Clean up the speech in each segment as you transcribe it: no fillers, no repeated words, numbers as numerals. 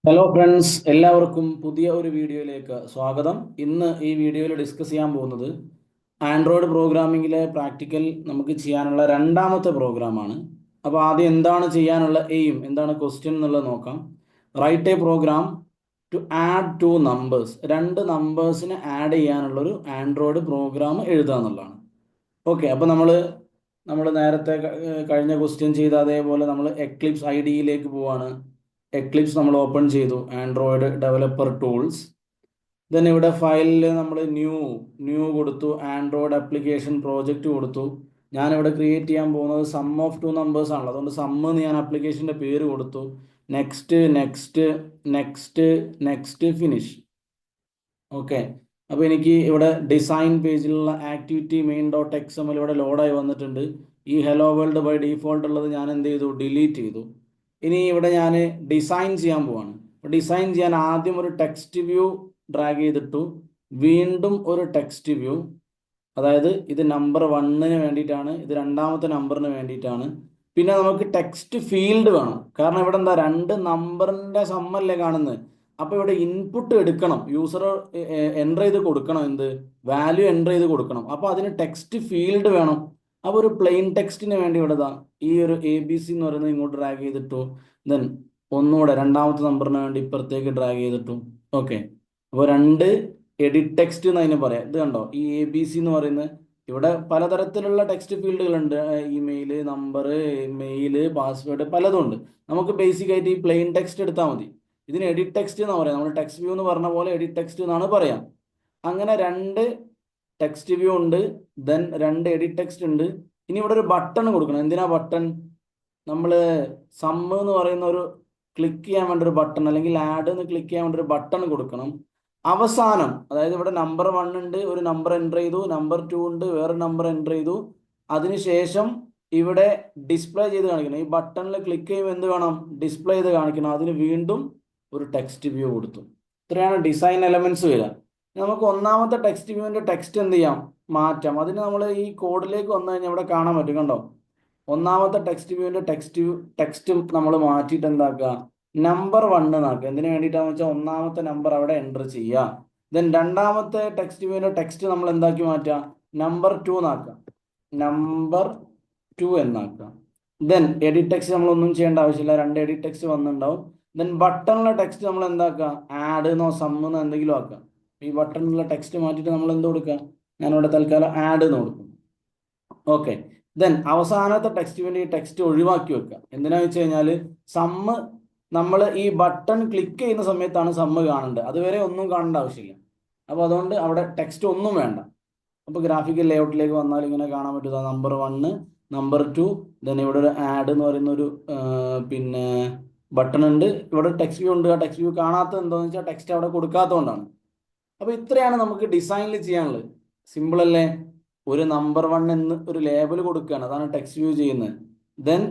Hello friends, എല്ലാവർക്കും പുതിയ ഒരു വീഡിയോയിലേക്ക് സ്വാഗതം. ഇന്ന് ഈ വീഡിയോയിൽ ഡിസ്കസ് ചെയ്യാൻ പോകുന്നത് ആൻഡ്രോയിഡ് പ്രോഗ്രാമിങ്ങിലെ പ്രാക്ടിക്കൽ നമുക്ക് ചെയ്യാനുള്ള രണ്ടാമത്തെ പ്രോഗ്രാമാണ്. അപ്പോൾ ആദ്യം എന്താണ് ചെയ്യാനുള്ള എയിം, എന്താണ് ക്വസ്റ്റ്യൻ എന്നുള്ളത് നോക്കാം. Write a program to add two numbers, രണ്ട് നമ്പേഴ്സിനെ ആഡ് ചെയ്യാനുള്ളൊരു ആൻഡ്രോയിഡ് പ്രോഗ്രാം എഴുതുക എന്നുള്ളതാണ്. ഓക്കെ, അപ്പോൾ നമ്മൾ നേരത്തെ കഴിഞ്ഞ ക്വസ്റ്റ്യൻ ചെയ്ത അതേപോലെ നമ്മൾ എക്ലിപ്സ് IDEയിലേക്ക് പോവാണ്. എക്ലിപ്സ് നമ്മൾ ഓപ്പൺ ചെയ്തു, ആൻഡ്രോയിഡ് ഡെവലപ്പർ ടൂൾസ്. ദെൻ ഇവിടെ ഫയലിൽ നമ്മൾ ന്യൂ കൊടുത്തു, ആൻഡ്രോയിഡ് ആപ്ലിക്കേഷൻ പ്രോജക്റ്റ് കൊടുത്തു. ഞാനിവിടെ ക്രിയേറ്റ് ചെയ്യാൻ പോകുന്നത് സം ഓഫ് ടു നമ്പേഴ്സ് ആണല്ലോ, അതുകൊണ്ട് സമ്മ് എന്ന് ഞാൻ ആപ്ലിക്കേഷൻ്റെ പേര് കൊടുത്തു. Next next next next finish. Okay, അപ്പോൾ എനിക്ക് ഇവിടെ ഡിസൈൻ പേജിലുള്ള ആക്ടിവിറ്റി main.xml ഇവിടെ ലോഡായി വന്നിട്ടുണ്ട്. ഈ ഹലോ വേൾഡ് ബൈ ഡീഫോൾട്ട് ഉള്ളത് ഞാൻ എന്ത് ചെയ്തു, ഡിലീറ്റ് ചെയ്തു. ഇനി ഇവിടെ ഞാൻ ഡിസൈൻ ചെയ്യാൻ പോവാണ്. ഡിസൈൻ ചെയ്യാൻ ആദ്യം ഒരു ടെക്സ്റ്റ് വ്യൂ ഡ്രാഗ് ചെയ്തിട്ടു, വീണ്ടും ഒരു ടെക്സ്റ്റ് വ്യൂ. അതായത് ഇത് നമ്പർ 1-ന് വേണ്ടിയിട്ടാണ്, ഇത് രണ്ടാമത്തെ നമ്പറിന് വേണ്ടിയിട്ടാണ്. പിന്നെ നമുക്ക് ടെക്സ്റ്റ് ഫീൽഡ് വേണം, കാരണം ഇവിടെ എന്താ, രണ്ട് നമ്പറിൻ്റെ സമ്മല്ലേ കാണുന്നത്. അപ്പോൾ ഇവിടെ ഇൻപുട്ട് എടുക്കണം, യൂസർ എൻ്റർ ചെയ്ത് കൊടുക്കണം, എന്ത് വാല്യൂ എൻ്റർ ചെയ്ത് കൊടുക്കണം. അപ്പോൾ അതിന് ടെക്സ്റ്റ് ഫീൽഡ് വേണം. അപ്പോൾ ഒരു പ്ലെയിൻ ടെക്സ്റ്റിന് വേണ്ടി ഇവിടെ ഈ ഒരു ABC എന്ന് പറയുന്നത് ഇങ്ങോട്ട് ഡ്രാഗ് ചെയ്തിട്ടു. ദെൻ ഒന്നുകൂടെ രണ്ടാമത്തെ നമ്പറിന് വേണ്ടി ഇപ്പുറത്തേക്ക് ഡ്രാഗ് ചെയ്തിട്ടു. ഓക്കെ, അപ്പോൾ രണ്ട് എഡിറ്റ് ടെക്സ്റ്റ് എന്ന് അതിന് പറയാം. ഇത് കണ്ടോ, ഈ ABC എന്ന് പറയുന്നത് ഇവിടെ പലതരത്തിലുള്ള ടെക്സ്റ്റ് ഫീൽഡുകളുണ്ട്. ഇമെയിൽ, നമ്പർ, മെയിൽ, പാസ്വേഡ്, പലതും ഉണ്ട്. നമുക്ക് ബേസിക് ആയിട്ട് ഈ പ്ലെയിൻ ടെക്സ്റ്റ് എടുത്താൽ മതി. ഇതിന് എഡിറ്റ് ടെക്സ്റ്റ് എന്ന് പറയാം. നമ്മൾ ടെക്സ്റ്റ് വ്യൂ എന്ന് പറഞ്ഞ പോലെ എഡിറ്റ് ടെക്സ്റ്റ് എന്നാണ് പറയാം. അങ്ങനെ രണ്ട് ടെക്സ്റ്റ് വ്യൂ ഉണ്ട്, ദെൻ രണ്ട് എഡിറ്റ് ടെക്സ്റ്റ് ഉണ്ട്. ഇനി ഇവിടെ ഒരു ബട്ടൺ കൊടുക്കണം. എന്തിനാ ബട്ടൺ? നമ്മൾ സമ്മ് എന്ന് പറയുന്ന ഒരു ക്ലിക്ക് ചെയ്യാൻ വേണ്ടി ഒരു ബട്ടൺ, അല്ലെങ്കിൽ ആഡ് എന്ന് ക്ലിക്ക് ചെയ്യാൻ വേണ്ടി ഒരു ബട്ടൺ കൊടുക്കണം. അവസാനം, അതായത് ഇവിടെ നമ്പർ 1 ഉണ്ട്, ഒരു നമ്പർ എൻ്റർ ചെയ്തു, നമ്പർ 2 ഉണ്ട്, വേറെ നമ്പർ എൻ്റർ ചെയ്തു. അതിനുശേഷം ഇവിടെ ഡിസ്പ്ലേ ചെയ്ത് കാണിക്കണം. ഈ ബട്ടണിൽ ക്ലിക്ക് ചെയ്യുമ്പോൾ എന്ത് വേണം, ഡിസ്പ്ലേ ചെയ്ത് കാണിക്കണം. അതിന് വീണ്ടും ഒരു ടെക്സ്റ്റ് വ്യൂ കൊടുത്തു. ഇത്രയാണ് ഡിസൈൻ എലമെന്റ്സ് വരിക. നമുക്ക് ഒന്നാമത്തെ ടെക്സ്റ്റ് വ്യൂവിൻ്റെ ടെക്സ്റ്റ് എന്ത് ചെയ്യാം, മാറ്റാം. അതിന് നമ്മൾ ഈ കോഡിലേക്ക് വന്നു കഴിഞ്ഞാൽ ഇവിടെ കാണാൻ പറ്റും, കണ്ടോ. ഒന്നാമത്തെ ടെക്സ്റ്റ് വ്യൂവിൻ്റെ ടെക്സ്റ്റ് നമ്മൾ മാറ്റിയിട്ട് എന്താക്കുക, നമ്പർ 1 എന്നാക്കുക. എന്തിനു വേണ്ടിയിട്ടാണെന്ന് വെച്ചാൽ ഒന്നാമത്തെ നമ്പർ അവിടെ എൻ്റർ ചെയ്യുക. ദെൻ രണ്ടാമത്തെ ടെക്സ്റ്റ് വ്യൂവിൻ്റെ ടെക്സ്റ്റ് നമ്മൾ എന്താക്കി മാറ്റുക, നമ്പർ 2 എന്നാക്കുക, നമ്പർ 2 എന്നാക്കുക. ദെൻ എഡിറ്റ് ടെക്സ്റ്റ് നമ്മളൊന്നും ചെയ്യേണ്ട ആവശ്യമില്ല, രണ്ട് എഡിറ്റ് ടെക്സ്റ്റ് വന്നിട്ടുണ്ടാവും. ദെൻ ബട്ടണിലെ ടെക്സ്റ്റ് നമ്മൾ എന്താക്കുക, ആഡ് എന്നോ സമ്മെന്നോ എന്തെങ്കിലും ആക്കുക. ഈ ബട്ടണിലുള്ള ടെക്സ്റ്റ് മാറ്റിയിട്ട് നമ്മൾ എന്ത് കൊടുക്കുക, ഞാനിവിടെ തൽക്കാലം ആഡ് എന്ന് കൊടുക്കും. ഓക്കെ, ദെൻ അവസാനത്തെ ടെക്സ്റ്റ് ഈ ടെക്സ്റ്റ് ഒഴിവാക്കി വെക്കുക. എന്തിനാന്ന് വെച്ച് കഴിഞ്ഞാൽ സമ്മ് നമ്മൾ ഈ ബട്ടൺ ക്ലിക്ക് ചെയ്യുന്ന സമയത്താണ് സമ്മ് കാണേണ്ടത്, അതുവരെ ഒന്നും കാണേണ്ട ആവശ്യമില്ല. അപ്പോൾ അതുകൊണ്ട് അവിടെ ടെക്സ്റ്റ് ഒന്നും വേണ്ട. അപ്പോൾ ഗ്രാഫിക്കൽ ലേഔട്ടിലേക്ക് വന്നാൽ ഇങ്ങനെ കാണാൻ പറ്റുക, നമ്പർ 1, നമ്പർ 2, ദെൻ ഇവിടെ ഒരു ആഡ് എന്ന് പറയുന്ന ഒരു പിന്നെ ബട്ടൺ ഉണ്ട്. ഇവിടെ ടെക്സ്റ്റ് വ്യൂ ഉണ്ട്. ആ ടെക്സ്റ്റ് വ്യൂ കാണാത്തത് എന്താണെന്ന് വെച്ചാൽ ടെക്സ്റ്റ് അവിടെ കൊടുക്കാത്തതുകൊണ്ടാണ്. അപ്പോൾ ഇത്രയാണ് നമുക്ക് ഡിസൈനിൽ ചെയ്യാനുള്ളത്. സിമ്പിൾ അല്ലേ? ഒരു നമ്പർ 1 എന്ന് ഒരു ലേബൽ കൊടുക്കുകയാണ്, അതാണ് ടെക്സ്റ്റ് വ്യൂ ചെയ്യുന്നത്. ദെൻ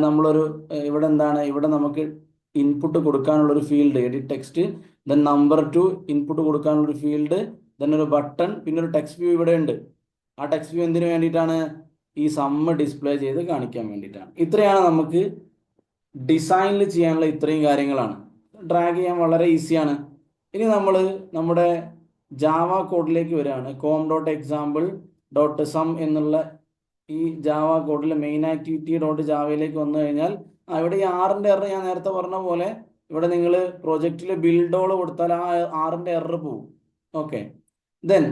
നമ്മളൊരു ഇവിടെ എന്താണ്, ഇവിടെ നമുക്ക് ഇൻപുട്ട് കൊടുക്കാനുള്ളൊരു field edit text, then number 2 input കൊടുക്കാനുള്ളൊരു ഫീൽഡ്, ദെൻ ഒരു ബട്ടൺ, പിന്നെ ഒരു ടെക്സ്റ്റ് വ്യൂ ഇവിടെ ഉണ്ട്. ആ ടെക്സ്റ്റ് വ്യൂ എന്തിനു വേണ്ടിയിട്ടാണ്, ഈ സമ്മ് ഡിസ്പ്ലേ ചെയ്ത് കാണിക്കാൻ വേണ്ടിയിട്ടാണ്. ഇത്രയാണ് നമുക്ക് ഡിസൈനിൽ ചെയ്യാനുള്ള ഇത്രയും കാര്യങ്ങളാണ്. ഡ്രാഗ് ചെയ്യാൻ വളരെ ഈസിയാണ്. ഇനി നമ്മൾ നമ്മുടെ ജാവ കോഡിലേക്ക് വരികയാണ്. com.example.sum എന്നുള്ള ഈ ജാവ കോഡിലെ മെയിൻ ആക്ടിവിറ്റി .javaയിലേക്ക് വന്നു കഴിഞ്ഞാൽ ഇവിടെ ഈ 6ന്റെ എറർ ഞാൻ നേരത്തെ പറഞ്ഞ പോലെ ഇവിടെ നിങ്ങൾ പ്രൊജക്റ്റിൽ ബിൽഡോൾ കൊടുത്താൽ ആ 6ന്റെ എറർ പോകും. ഓക്കെ, ദെൻ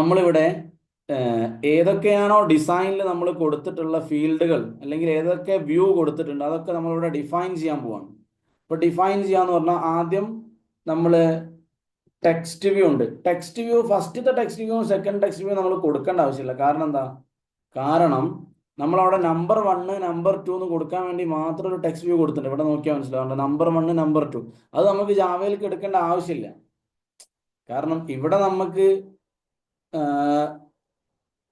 നമ്മളിവിടെ ഏതൊക്കെയാണോ ഡിസൈനിൽ നമ്മൾ കൊടുത്തിട്ടുള്ള ഫീൽഡുകൾ, അല്ലെങ്കിൽ ഏതൊക്കെ വ്യൂ കൊടുത്തിട്ടുണ്ട്, അതൊക്കെ നമ്മളിവിടെ ഡിഫൈൻ ചെയ്യാൻ പോവാണ്. അപ്പോൾ ഡിഫൈൻ ചെയ്യാന്ന് പറഞ്ഞാൽ ആദ്യം നമ്മൾ ടെക്സ്റ്റ് വ്യൂ ഉണ്ട്. ടെക്സ്റ്റ് വ്യൂ ഫസ്റ്റത്തെ text view second text view നമ്മൾ കൊടുക്കേണ്ട ആവശ്യമില്ല. കാരണം എന്താ, കാരണം നമ്മളവിടെ നമ്പർ 1, നമ്പർ 2 എന്ന് കൊടുക്കാൻ വേണ്ടി മാത്രം ഒരു ടെക്സ്റ്റ് വ്യൂ കൊടുത്തിട്ടുണ്ട്. ഇവിടെ നോക്കിയാൽ മനസ്സിലാവുന്നുണ്ട്, നമ്പർ 1, നമ്പർ 2. അത് നമുക്ക് ജാവയിലേക്ക് എടുക്കേണ്ട ആവശ്യമില്ല. കാരണം ഇവിടെ നമുക്ക്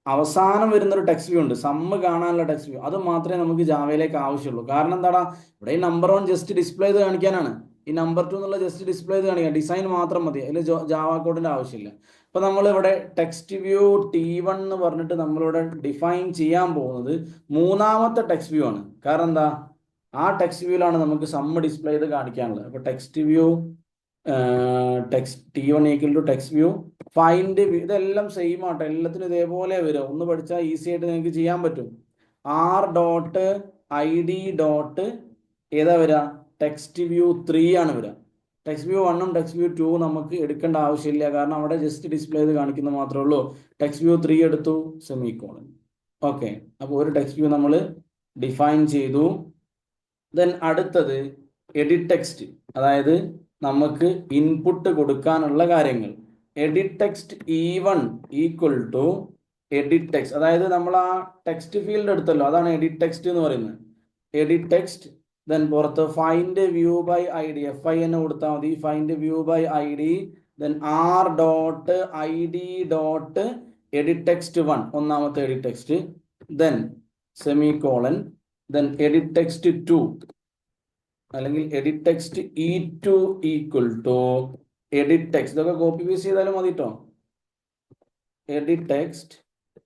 അവസാനം വരുന്നൊരു ടെക്സ്റ്റ് വ്യൂ ഉണ്ട്, സമ്മ് കാണാനുള്ള ടെക്സ്റ്റ് വ്യൂ. അത് മാത്രമേ നമുക്ക് ജാവയിലേക്ക് ആവശ്യമുള്ളൂ. കാരണം എന്താടാ, ഇവിടെ ഈ നമ്പർ 1 ജസ്റ്റ് ഡിസ്പ്ലേ ചെയ്ത് കാണിക്കാനാണ്, ഈ നമ്പർ 2 എന്നുള്ള ജസ്റ്റ് ഡിസ്പ്ലേ ചെയ്ത് കാണിക്കാം. ഡിസൈൻ മാത്രം മതി, അതിൽ ജാവ കോഡിൻ്റെ ആവശ്യമില്ല. അപ്പോൾ നമ്മളിവിടെ ടെക്സ്റ്റ് വ്യൂ T1 എന്ന് പറഞ്ഞിട്ട് നമ്മളിവിടെ ഡിഫൈൻ ചെയ്യാൻ പോകുന്നത് മൂന്നാമത്തെ ടെക്സ്റ്റ് വ്യൂ ആണ്. കാരണം എന്താ, ആ ടെക്സ്റ്റ് വ്യൂവിലാണ് നമുക്ക് സമ്മ് ഡിസ്പ്ലേ ചെയ്ത് കാണിക്കാനുള്ളത്. അപ്പോൾ text view text T1 equal to text view find view, ഇതെല്ലാം സെയിം ആട്ടോ, എല്ലാത്തിനും ഇതേപോലെ വരും. ഒന്ന് പഠിച്ചാൽ ഈസി ആയിട്ട് നിങ്ങൾക്ക് ചെയ്യാൻ പറ്റും. r.id. ഏതാ വരിക? ടെക്സ്റ്റ് വ്യൂ 3 ആണ് വരിക. ടെക്സ്റ്റ് വ്യൂ 1ഉം ടെക്സ്റ്റ് വ്യൂ 2 നമുക്ക് എടുക്കേണ്ട ആവശ്യമില്ല, കാരണം അവിടെ ജസ്റ്റ് ഡിസ്പ്ലേ ചെയ്ത് കാണിക്കുന്നത് മാത്രമേ ഉള്ളൂ. ടെക്സ്റ്റ് വ്യൂ 3 എടുത്തു, സെമിക്കോളൻ. ഓക്കെ, അപ്പോൾ ഒരു ടെക്സ്റ്റ് വ്യൂ നമ്മൾ ഡിഫൈൻ ചെയ്തു. ദെൻ അടുത്തത് എഡിറ്റ് ടെക്സ്റ്റ്, അതായത് നമുക്ക് ഇൻപുട്ട് കൊടുക്കാനുള്ള കാര്യങ്ങൾ. Edit text E1 equal to edit text, അതായത് നമ്മൾ ആ ടെക്സ്റ്റ് ഫീൽഡ് എടുത്തല്ലോ, അതാണ് എഡിറ്റ് ടെക്സ്റ്റ് എന്ന് പറയുന്നത്. എഡിറ്റ് ടെക്സ്റ്റ്, ദെൻ പുറത്ത് find view by ID, FIN കൊടുത്താൽ മതി. Find view by ID, then r.id. Edit text 1, ഒന്നാമത്തെ edit text, then semicolon, then edit text 2 അല്ലെങ്കിൽ edit text E2 equal to edit text. ഇതൊക്കെ copy paste ചെയ്താലും മതി കേട്ടോ. Edit text,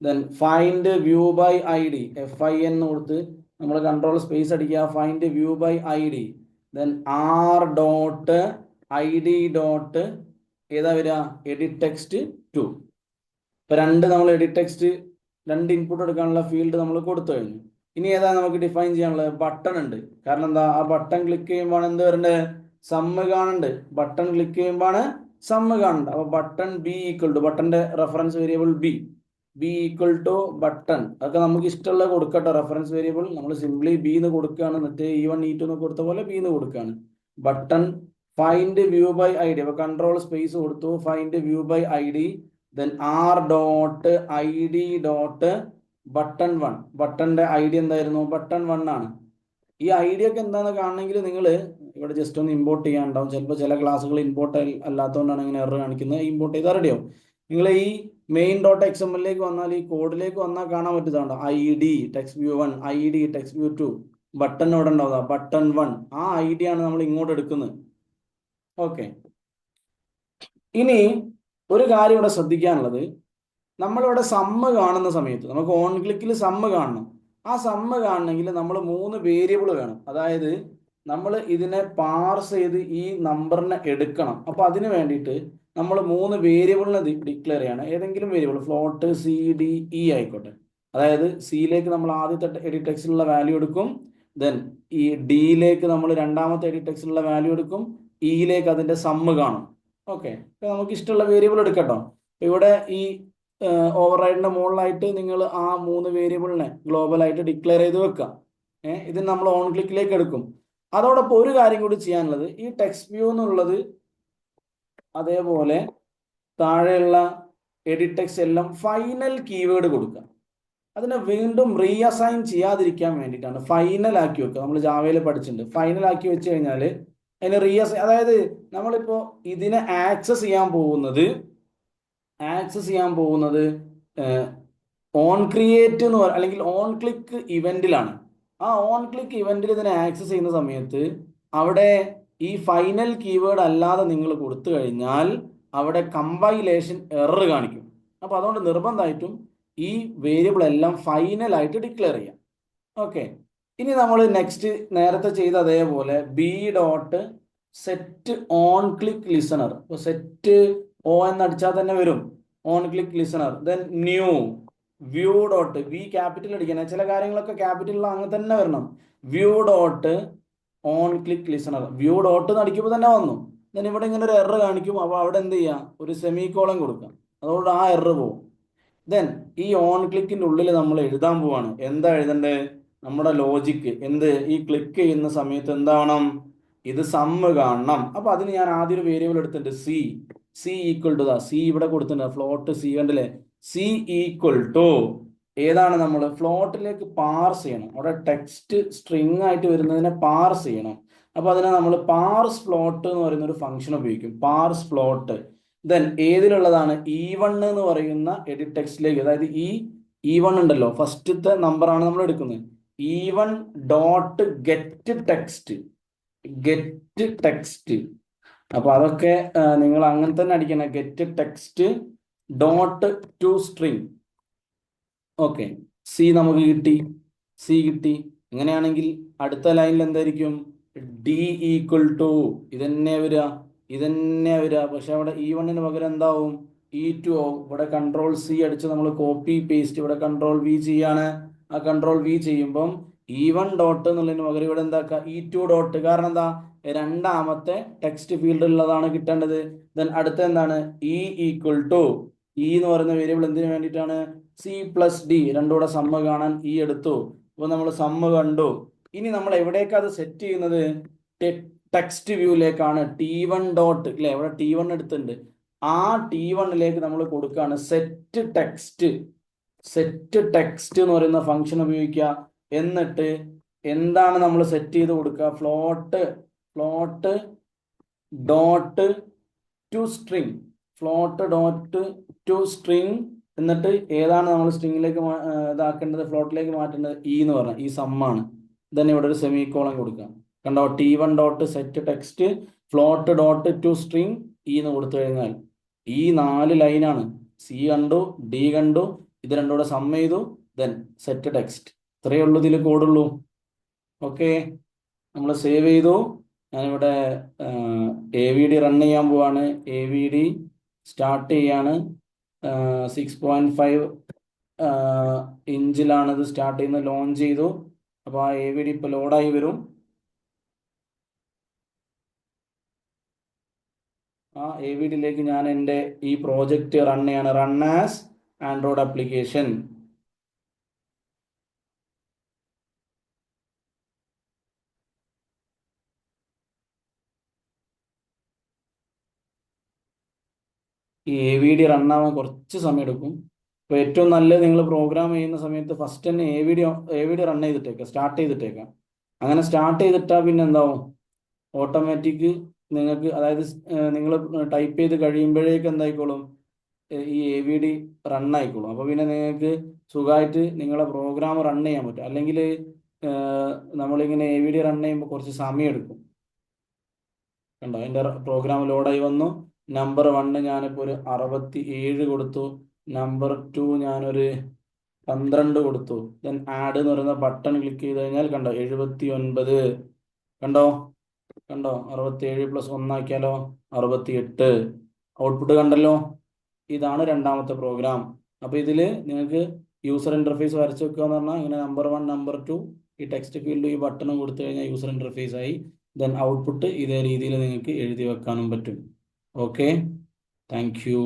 then find view by ID, FIN കൊടുത്ത് നമ്മൾ control space അടിക്കുക, find view by ID, then r.id. ഏതാ വരിക? Edit text 2. ഇപ്പൊ നമ്മൾ എഡിറ്റ് ടെക്സ്റ്റ് 2 ഇൻപുട്ട് എടുക്കാനുള്ള ഫീൽഡ് നമ്മൾ കൊടുത്തു കഴിഞ്ഞു. ഇനി ഏതാ നമുക്ക് ഡിഫൈൻ ചെയ്യാനുള്ളത്? ബട്ടൺ ഉണ്ട്. കാരണം എന്താ? ആ ബട്ടൺ ക്ലിക്ക് ചെയ്യുമ്പോൾ എന്ത് വരണ്ടേ? സമ്മ് കാണുന്നുണ്ട്. ബട്ടൺ ക്ലിക്ക് ചെയ്യുമ്പോൾ സമ്മ് കാണുന്നുണ്ട്. അപ്പൊ ബട്ടൺ ബി ഈക്വൽ ടു, ബട്ടന്റെ reference variable B equal to button. അതൊക്കെ നമുക്ക് ഇഷ്ടമുള്ള കൊടുക്കട്ടോ റെഫറൻസ് വേരിയബിൾ. നമ്മൾ സിംപ്ലി ബി എന്ന് കൊടുക്കുകയാണ്, എന്നിട്ട് E1 E2 എന്ന് കൊടുത്ത പോലെ ബി എന്ന് കൊടുക്കുകയാണ്. Button find view by ID, അപ്പൊ കൺട്രോൾ സ്പേസ് കൊടുത്തു, find view by ID, then r.id. Button 1. ബട്ടന്റെ ID എന്തായിരുന്നു? ബട്ടൺ 1 ആണ്. ഈ ID ഒക്കെ എന്താണെന്ന് കാണണമെങ്കിൽ നിങ്ങൾ ഇവിടെ ജസ്റ്റ് ഒന്ന് ഇമ്പോർട്ട് ചെയ്യാനുണ്ടാവും. ചിലപ്പോൾ ചില ക്ലാസ്സുകൾ ഇമ്പോർട്ട് അല്ലാത്തതുകൊണ്ടാണ് ഇങ്ങനെ എറർ കാണിക്കുന്നത്. ഇമ്പോർട്ട് ചെയ്താൽ റെഡിയാവും. നിങ്ങൾ ഈ main.xml വന്നാൽ, ഈ കോഡിലേക്ക് വന്നാൽ കാണാൻ പറ്റുന്നതാണ് ID text view 1, ID text view 2, button ഇവിടെ ഉണ്ടാവുക ബട്ടൺ 1. ആ ID ആണ് നമ്മൾ ഇങ്ങോട്ട് എടുക്കുന്നത്. ഓക്കെ, ഇനി ഒരു കാര്യം ഇവിടെ ശ്രദ്ധിക്കാനുള്ളത്, നമ്മളിവിടെ സമ്മ് കാണുന്ന സമയത്ത് നമുക്ക് ഓൺ ക്ലിക്കിൽ സമ്മ് കാണണം. ആ സമ്മ് കാണണമെങ്കിൽ നമ്മൾ 3 വേരിയബിൾ വേണം. അതായത് നമ്മൾ ഇതിനെ പാർസ് ചെയ്ത് ഈ നമ്പറിനെ എടുക്കണം. അപ്പൊ അതിന് വേണ്ടിയിട്ട് നമ്മൾ 3 വേരിയബിളിനെ ഡിക്ലെയർ ചെയ്യണം. ഏതെങ്കിലും വേരിയബിൾ, ഫ്ലോട്ട്, CDE ആയിക്കോട്ടെ. അതായത് സിയിലേക്ക് നമ്മൾ ആദ്യത്തെ എഡിറ്റ് ടെക്സ്റ്റിലുള്ള വാല്യൂ എടുക്കും, ദെൻ ഈ ഡിയിലേക്ക് നമ്മൾ രണ്ടാമത്തെ എഡിറ്റ് ടെക്സ്റ്റിലുള്ള വാല്യൂ എടുക്കും, ഇയിലേക്ക് അതിന്റെ സമ്മ് കാണും. ഓക്കെ, നമുക്ക് ഇഷ്ടമുള്ള വേരിയബിൾ എടുക്കട്ടോ. ഇവിടെ ഈ ഓവർറൈഡിന്റെ മുകളിലായിട്ട് നിങ്ങൾ ആ 3 വേരിയബിളിനെ ഗ്ലോബലായിട്ട് ഡിക്ലെയർ ചെയ്ത് വെക്കാം. ഇതിന് നമ്മൾ ഓൺ ക്ലിക്കിലേക്ക് എടുക്കും. അതോടൊപ്പം ഒരു കാര്യം കൂടി ചെയ്യാനുള്ളത്, ഈ ടെക്സ്റ്റ് വ്യൂ എന്നുള്ളത് അതേപോലെ താഴെയുള്ള എഡിറ്റ് ടെക്സ്റ്റ് എല്ലാം ഫൈനൽ കീവേഡ് കൊടുക്കുക. അതിനെ വീണ്ടും റീഅസൈൻ ചെയ്യാതിരിക്കാൻ വേണ്ടിയിട്ടാണ് ഫൈനൽ ആക്കി വെക്കുക. നമ്മൾ ജാവയിൽ പഠിച്ചിട്ടുണ്ട്. ഫൈനൽ ആക്കി വെച്ച് കഴിഞ്ഞാൽ അതിന് റീഅസൈൻ, അതായത് നമ്മളിപ്പോൾ ഇതിനെ ആക്സസ് ചെയ്യാൻ പോകുന്നത് ഓൺ ക്രിയേറ്റ് എന്ന് പറയുക, അല്ലെങ്കിൽ ഓൺ ക്ലിക്ക് ഇവന്റിലാണ്. ആ ഓൺ ക്ലിക്ക് ഇവന്റിൽ ഇതിനെ ആക്സസ് ചെയ്യുന്ന സമയത്ത് അവിടെ ഈ ഫൈനൽ കീവേഡ് അല്ലാതെ നിങ്ങൾ കൊടുത്തു കഴിഞ്ഞാൽ അവിടെ കമ്പൈലേഷൻ എറർ കാണിക്കും. അപ്പൊ അതുകൊണ്ട് നിർബന്ധമായിട്ടും ഈ വേരിയബിൾ എല്ലാം ഫൈനലായിട്ട് ഡിക്ലെയർ ചെയ്യാം. ഓക്കെ, ഇനി നമ്മൾ നെക്സ്റ്റ് നേരത്തെ ചെയ്ത അതേപോലെ b.സെറ്റ് ഓൺ ക്ലിക്ക് ലിസണർ. അപ്പോൾ സെറ്റ് ഓ എന്നടിച്ചാൽ തന്നെ വരും on click listener. Then new view dot, V capital അടിക്കണം. ചില കാര്യങ്ങളൊക്കെ ക്യാപിറ്റലിൽ അങ്ങനെ തന്നെ വരണം. View dot on click listener, view dot അടിക്കുമ്പോൾ തന്നെ വന്നു. ദെൻ ഇവിടെ ഇങ്ങനെ ഒരു എറർ കാണിക്കും. അപ്പോൾ അവിടെ എന്ത് ചെയ്യാം? ഒരു സെമിക്കോളൻ കൊടുക്കാം. അതുകൊണ്ട് ആ എറർ പോകും. ദെൻ ഈ ഓൺ ക്ലിക്കിന്റെ ഉള്ളിൽ നമ്മൾ എഴുതാൻ പോവാണ്. എന്താ എഴുതണ്ടേ? നമ്മുടെ ലോജിക്ക് എന്ത്? ഈ ക്ലിക്ക് ചെയ്യുന്ന സമയത്ത് എന്താവണം? ഇത് സമ്മ് കാണണം. അപ്പൊ അതിന് ഞാൻ ആദ്യം ഒരു വേരിയബിൾ എടുത്തിട്ടുണ്ട്, സി ഈക്വൽ ടു സി ഇവിടെ കൊടുത്തിട്ടുണ്ട്, ഫ്ലോട്ട് സി കണ്ടില്ലേ? സി ഈക്വൽ ടു ഏതാണ്? നമ്മൾ ഫ്ലോട്ടിലേക്ക് പാർസ് ചെയ്യണം. അവിടെ ടെക്സ്റ്റ് സ്ട്രിങ് ആയിട്ട് വരുന്നതിനെ പാർസ് ചെയ്യണം. അപ്പൊ അതിനെ നമ്മൾ പാർസ് ഫ്ലോട്ട് എന്ന് പറയുന്ന ഒരു ഫംഗ്ഷൻ ഉപയോഗിക്കും, പാർസ് ഫ്ലോട്ട്. ദെൻ ഏതിലുള്ളതാണ്? E1 എന്ന് പറയുന്ന എഡിറ്റ് ടെക്സ്റ്റിലേക്ക്, അതായത് ഈ E1 ഉണ്ടല്ലോ, ഫസ്റ്റത്തെ നമ്പറാണ് നമ്മൾ എടുക്കുന്നത്. E1 dot get text. അപ്പൊ അതൊക്കെ നിങ്ങൾ അങ്ങനെ തന്നെ അടിക്കണം. Get text dot to string. Okay, C നമുക്ക് കിട്ടി. അങ്ങനെയാണെങ്കിൽ അടുത്ത ലൈനിൽ എന്തായിരിക്കും? ഡി ഈക്വൽ ടു ഇതന്നെ വരിക, ഇതന്നെ വരിക. പക്ഷെ അവിടെ E1 പകരം എന്താവും? E2 ആവും. ഇവിടെ കൺട്രോൾ സി അടിച്ച് നമ്മൾ കോപ്പി പേസ്റ്റ്, ഇവിടെ കൺട്രോൾ വി ചെയ്യാണ്. ആ കൺട്രോൾ വി ചെയ്യുമ്പം E1 ഡോട്ട് എന്നുള്ളതിന് പകരം ഇവിടെ എന്താക്കുക? E2 dot. കാരണം എന്താ? രണ്ടാമത്തെ ടെക്സ്റ്റ് ഫീൽഡ് ഉള്ളതാണ് കിട്ടേണ്ടത്. ദെൻ അടുത്ത എന്താണ്? ഇ ഈക്വൽ ടു ഇ എന്ന് പറയുന്ന വേരിയബിൾ എന്തിനു വേണ്ടിയിട്ടാണ്? C plus D. രണ്ടുകൂടെ സമ്മ് കാണാൻ ഇ എടുത്തു. അപ്പോൾ നമ്മൾ സമ്മ് കണ്ടു. ഇനി നമ്മൾ എവിടേക്കാണ് അത് സെറ്റ് ചെയ്യുന്നത്? ടെക്സ്റ്റ് വ്യൂയിലേക്കാണ്. T1 ഡോട്ട് ഇല്ലേ, ഇവിടെ T1 എടുത്തിട്ടുണ്ട്. ആ T1ലേക്ക് നമ്മൾ കൊടുക്കുകയാണ് സെറ്റ് ടെക്സ്റ്റ്. സെറ്റ് ടെക്സ്റ്റ് എന്ന് പറയുന്ന ഫംഗ്ഷൻ ഉപയോഗിക്കുക. എന്നിട്ട് എന്താണ് നമ്മൾ സെറ്റ് ചെയ്ത് കൊടുക്കുക? Float dot to string. Float dot to string. എന്നിട്ട് ഏതാണ് നമ്മൾ സ്ട്രിങ്ങിലേക്ക് ഇതാക്കേണ്ടത്, ഫ്ലോട്ടിലേക്ക് മാറ്റേണ്ടത്? ഇ എന്ന് പറഞ്ഞാൽ ഈ സമ്മാണ്. തന്നെ ഇവിടെ ഒരു സെമിക്കോളൻ കൊടുക്കുക. കണ്ടോ? T1 dot set text float dot to string E എന്ന് കൊടുത്തു കഴിഞ്ഞാൽ ഈ 4 ലൈനാണ്. സി കണ്ടു, ഡി കണ്ടു, ഇത് രണ്ടും കൂടെ സം ചെയ്തു, ദെൻ സെറ്റ് ടെക്സ്റ്റ്. ഇത്രയേ ഉള്ളൂ, ഇതിൽ കോഡുള്ളൂ. ഓക്കെ, നമ്മൾ സേവ് ചെയ്തു. ഞാനിവിടെ AVD റൺ ചെയ്യാൻ പോവാണ്. AVD സ്റ്റാർട്ട് ചെയ്യാണ്. 6.5 ഇഞ്ചിലാണ് ഇത് സ്റ്റാർട്ട് ചെയ്യുന്നത്. ലോഞ്ച് ചെയ്തു. അപ്പോൾ ആ AVD ഇപ്പോൾ ലോഡായി വരും. ആ AVDയിലേക്ക് ഞാൻ എൻ്റെ ഈ പ്രോജക്റ്റ് റൺ ചെയ്യാണ്. Run as Android application. ഈ AVD റൺ ആവാൻ കുറച്ച് സമയം എടുക്കും. അപ്പോൾ ഏറ്റവും നല്ലത് നിങ്ങൾ പ്രോഗ്രാം ചെയ്യുന്ന സമയത്ത് ഫസ്റ്റ് തന്നെ AVD റൺ ചെയ്തിട്ടേക്കാം, സ്റ്റാർട്ട് ചെയ്തിട്ടേക്കാം. അങ്ങനെ സ്റ്റാർട്ട് ചെയ്തിട്ടാൽ പിന്നെ എന്താവും? ഓട്ടോമാറ്റിക് നിങ്ങൾക്ക്, അതായത് നിങ്ങൾ ടൈപ്പ് ചെയ്ത് കഴിയുമ്പോഴേക്ക് എന്തായിക്കോളും? ഈ AVD റൺ ആയിക്കോളും. അപ്പോൾ പിന്നെ നിങ്ങൾക്ക് സുഖമായിട്ട് നിങ്ങളെ പ്രോഗ്രാം റൺ ചെയ്യാൻ പറ്റും. അല്ലെങ്കിൽ നമ്മളിങ്ങനെ AVD റൺ ചെയ്യുമ്പോൾ കുറച്ച് സമയം എടുക്കും. കണ്ടോ? അതിൻ്റെ പ്രോഗ്രാം ലോഡായി വന്നു. നമ്പർ 1 ഞാനിപ്പോൾ ഒരു 67 കൊടുത്തു. നമ്പർ 2 ഞാനൊരു 12 കൊടുത്തു. ദെൻ ആഡ് എന്ന് പറയുന്ന ബട്ടൺ ക്ലിക്ക് ചെയ്ത് കഴിഞ്ഞാൽ കണ്ടോ 79. കണ്ടോ? 67 പ്ലസ് 1 ആക്കിയാലോ 68. ഔട്ട്പുട്ട് കണ്ടല്ലോ. ഇതാണ് രണ്ടാമത്തെ പ്രോഗ്രാം. അപ്പോൾ ഇതിൽ നിങ്ങൾക്ക് യൂസർ ഇൻ്റർഫേസ് വരച്ച് വെക്കുക എന്ന് പറഞ്ഞാൽ ഇങ്ങനെ നമ്പർ 1 നമ്പർ 2 ഈ ടെക്സ്റ്റ് ഫീൽഡ് ഈ ബട്ടണും കൊടുത്തു കഴിഞ്ഞാൽ യൂസർ ഇൻ്റർഫേസ് ആയി. ദെൻ ഔട്ട്പുട്ട് ഇതേ രീതിയിൽ നിങ്ങൾക്ക് എഴുതി വെക്കാനും പറ്റും. Okay, thank you.